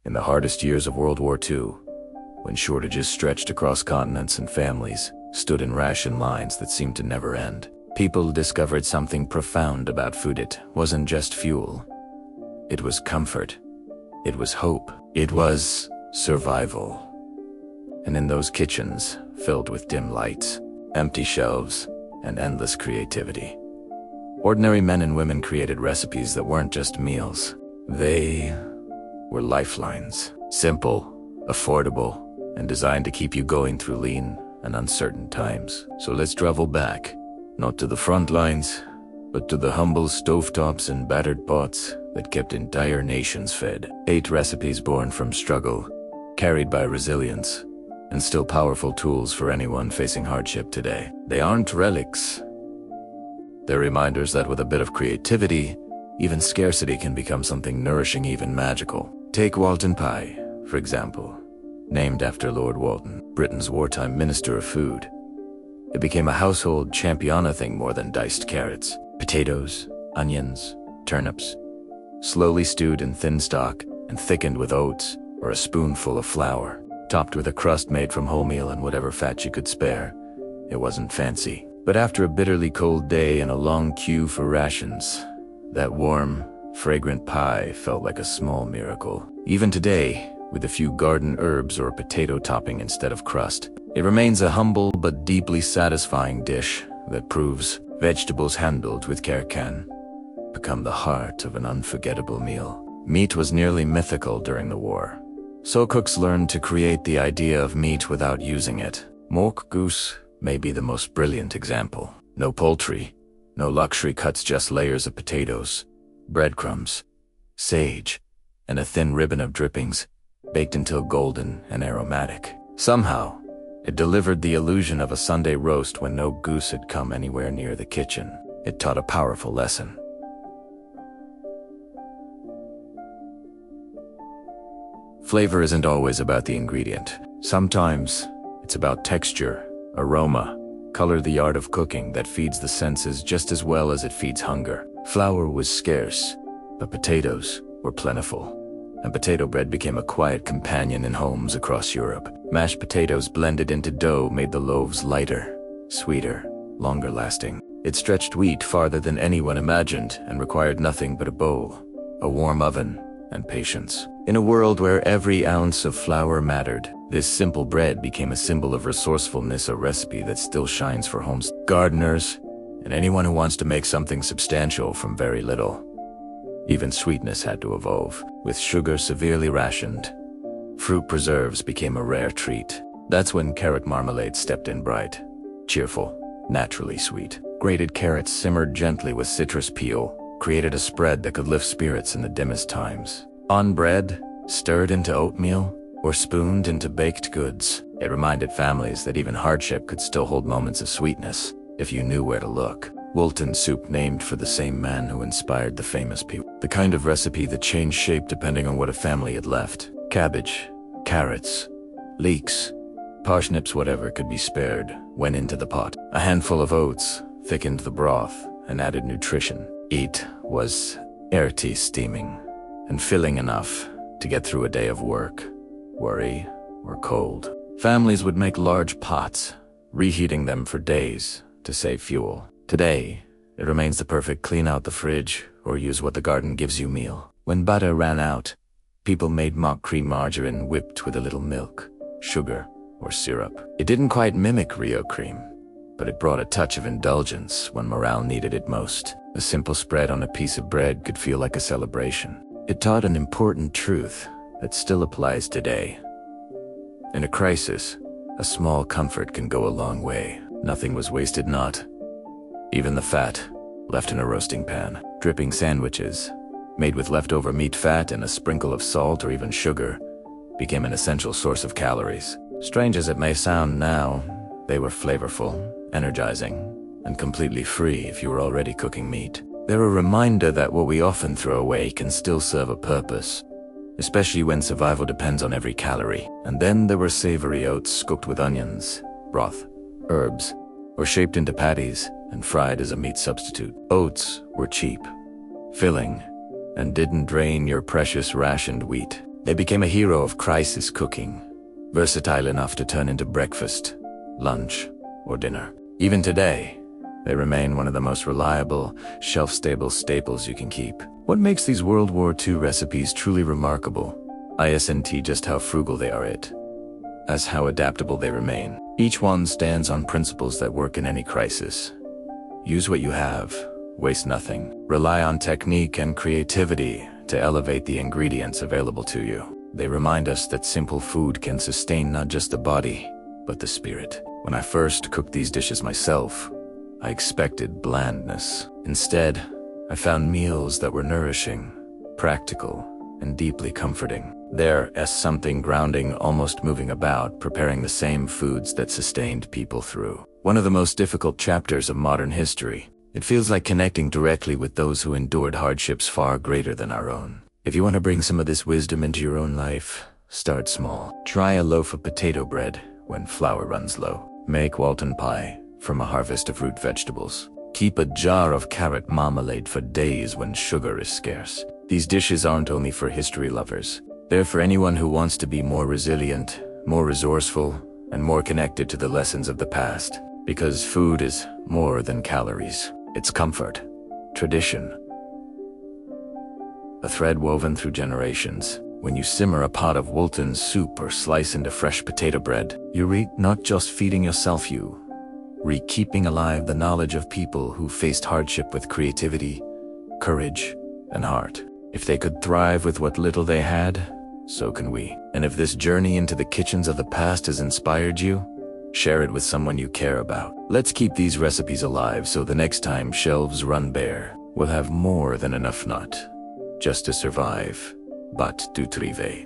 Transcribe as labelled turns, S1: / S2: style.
S1: In the hardest years of World War II, when shortages stretched across continents and families stood in ration lines that seemed to never end, people discovered something profound about food. It wasn't just fuel. It was comfort. It was hope. It was survival. And in those kitchens, filled with dim lights, empty shelves, and endless creativity, ordinary men and women created recipes that weren't just meals. They were lifelines. Simple, affordable, and designed to keep you going through lean and uncertain times. So let's travel back, not to the front lines, but to the humble stovetops and battered pots that kept entire nations fed. 8 recipes born from struggle, carried by resilience, and still powerful tools for anyone facing hardship today. They aren't relics. They're reminders that with a bit of creativity, even scarcity can become something nourishing, even magical. Take Walton pie, for example. Named after Lord Walton, Britain's wartime Minister of Food. It became a household champion thing more than diced carrots. Potatoes, onions, turnips, slowly stewed in thin stock and thickened with oats or a spoonful of flour, topped with a crust made from wholemeal and whatever fat you could spare. It wasn't fancy, but after a bitterly cold day and a long queue for rations, that warm, fragrant pie felt like a small miracle. Even today, with a few garden herbs or a potato topping instead of crust, it remains a humble but deeply satisfying dish that proves vegetables handled with care can become the heart of an unforgettable meal. Meat was nearly mythical during the war, so cooks learned to create the idea of meat without using it. Mock goose may be the most brilliant example. No poultry, no luxury cuts, just layers of potatoes, breadcrumbs, sage, and a thin ribbon of drippings, baked until golden and aromatic. Somehow, it delivered the illusion of a Sunday roast when no goose had come anywhere near the kitchen. It taught a powerful lesson. Flavor isn't always about the ingredient. Sometimes it's about texture, aroma, color, the art of cooking that feeds the senses just as well as it feeds hunger. Flour was scarce, but potatoes were plentiful, and potato bread became a quiet companion in homes across Europe. Mashed potatoes blended into dough made the loaves lighter, sweeter, longer lasting. It stretched wheat farther than anyone imagined and required nothing but a bowl, a warm oven, and patience. In a world where every ounce of flour mattered, this simple bread became a symbol of resourcefulness, a recipe that still shines for homes, gardeners, and anyone who wants to make something substantial from very little. Even sweetness had to evolve. With sugar severely rationed, fruit preserves became a rare treat. That's when carrot marmalade stepped in, bright, cheerful, naturally sweet. Grated carrots simmered gently with citrus peel created a spread that could lift spirits in the dimmest times. On bread, stirred into oatmeal, or spooned into baked goods, it reminded families that even hardship could still hold moments of sweetness if you knew where to look. Wilton soup, named for the same man who inspired the famous people. The kind of recipe that changed shape depending on what a family had left. Cabbage, carrots, leeks, parsnips, whatever could be spared, went into the pot. A handful of oats thickened the broth and added nutrition. It was hearty, steaming, and filling enough to get through a day of work, worry, or cold. Families would make large pots, reheating them for days to save fuel. Today, it remains the perfect clean out the fridge or use what the garden gives you meal. When butter ran out, people made mock cream margarine whipped with a little milk, sugar, or syrup. It didn't quite mimic Rio cream, but it brought a touch of indulgence when morale needed it most. A simple spread on a piece of bread could feel like a celebration. It taught an important truth that still applies today. In a crisis, a small comfort can go a long way. Nothing was wasted, not even the fat left in a roasting pan. Dripping sandwiches, made with leftover meat fat and a sprinkle of salt or even sugar, became an essential source of calories. Strange as it may sound now, they were flavorful, energizing, and completely free if you were already cooking meat. They're a reminder that what we often throw away can still serve a purpose, especially when survival depends on every calorie. And then there were savory oats cooked with onions, broth, herbs, or shaped into patties and fried as a meat substitute. Oats were cheap, filling, and didn't drain your precious rationed wheat. They became a hero of crisis cooking, versatile enough to turn into breakfast, lunch, or dinner. Even today, they remain one of the most reliable, shelf-stable staples you can keep. What makes these World War II recipes truly remarkable isn't just how frugal they are, as how adaptable they remain. Each one stands on principles that work in any crisis. Use what you have, waste nothing. Rely on technique and creativity to elevate the ingredients available to you. They remind us that simple food can sustain not just the body, but the spirit. When I first cooked these dishes myself, I expected blandness. Instead, I found meals that were nourishing, practical, and deeply comforting. There's something grounding, almost moving about, preparing the same foods that sustained people through one of the most difficult chapters of modern history. It feels like connecting directly with those who endured hardships far greater than our own. If you want to bring some of this wisdom into your own life, start small. Try a loaf of potato bread when flour runs low. Make Walton pie from a harvest of root vegetables. Keep a jar of carrot marmalade for days when sugar is scarce. These dishes aren't only for history lovers. They're for anyone who wants to be more resilient, more resourceful, and more connected to the lessons of the past. Because food is more than calories. It's comfort, tradition, a thread woven through generations. When you simmer a pot of Walton soup or slice into fresh potato bread, you're not just feeding yourself, you're keeping alive the knowledge of people who faced hardship with creativity, courage, and heart. If they could thrive with what little they had, so can we. And if this journey into the kitchens of the past has inspired you, share it with someone you care about. Let's keep these recipes alive so the next time shelves run bare, we'll have more than enough not just to survive, but to thrive.